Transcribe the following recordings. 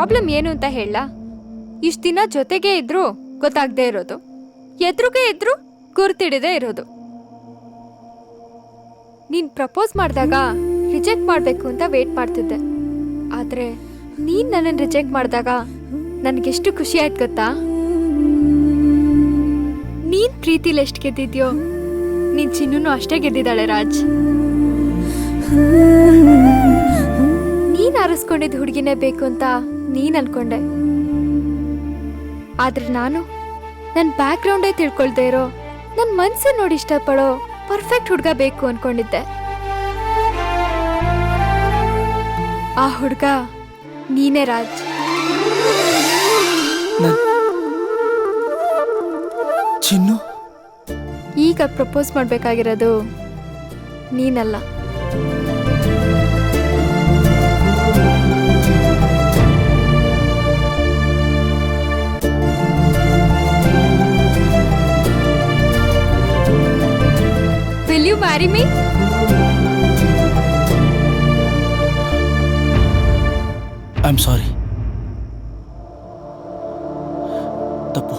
Problem ಏನು ಅಂತ ಹೇಳ? ಇಷ್ಟು ದಿನ ಜೊತೆಗೆ ಇದ್ರು ಗೊತ್ತಾಗದೆ ಇರೋದು, ಎದುರುಗೆ ಇದ್ರು ಗುರ್ತಿಡದೆ ಇರೋದು. ನೀನ್ ಪ್ರಪೋಸ್ ಮಾಡಿದಾಗ ರಿಜೆಕ್ಟ್ ಮಾಡಬೇಕು ಅಂತ ವೇಟ್ ಮಾಡ್ತಿದ್ದೆ. ಆದ್ರೆ ನೀನ್ ನನ್ನನ್ನು ರಿಜೆಕ್ಟ್ ಮಾಡಿದಾಗ ನನಗೆಷ್ಟು ಖುಷಿ ಆಯ್ತು ಗೊತ್ತಾ? ನೀನ್ ಪ್ರೀತಿಲಿ ಎಷ್ಟು ಗೆದ್ದಿದ್ಯೋ ನೀನ್ ಚಿನ್ನೂ ಅಷ್ಟೇ ಗೆದ್ದಿದ್ದಾಳೆ ರಾಜ್. ನೀನ್ ಆರಿಸ್ಕೊಂಡಿದ್ದ ಹುಡುಗಿನೇ ಬೇಕು ಅಂತ ನೀನ್ ಅನ್ಕೊಂಡೆ. ಆದ್ರೆ ನಾನು ನನ್ನ ಬ್ಯಾಕ್ ಗ್ರೌಂಡೇ ತಿಳ್ಕೊಳ್ದೇ ಇರೋ, ನನ್ನ ಮನ್ಸನ್ನ ನೋಡಿ ಇಷ್ಟಪಡೋ ಪರ್ಫೆಕ್ಟ್ ಹುಡುಗ ಬೇಕು ಅನ್ಕೊಂಡಿದ್ದೆ. ಆ ಹುಡುಗ ನೀನೇ ರಾಜ್. ಚಿನ್ನು, ಈಗ ಪ್ರಪೋಸ್ ಮಾಡ್ಬೇಕಾಗಿರೋದು ನೀನಲ್ಲ. Will you marry me? I'm sorry. ತಪ್ಪು.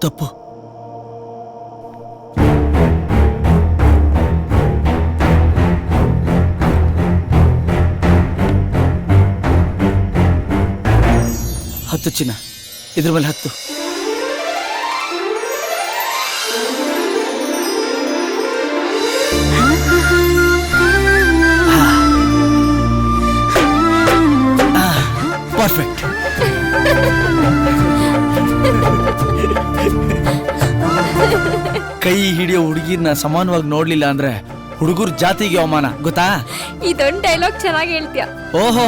ತಪ್ಪು. ಹತ್ತು ಚಿನ್ನ, ಇದ್ರ ಮೇಲೆ ಹತ್ತು. ಪರ್ಫೆಕ್ಟ್. ಕೈ ಹಿಡಿಯೋ ಹುಡುಗಿನ ಸಮಾನವಾಗಿ ನೋಡ್ಲಿಲ್ಲ ಅಂದ್ರೆ ಹುಡುಗರ ಜಾತಿಗೆ ಅವಮಾನ, ಗೊತ್ತಾ? ಇದೊಂದು ಡೈಲಾಗ್ ಚೆನ್ನಾಗಿ ಹೇಳ್ತೀಯ. ಓಹೋ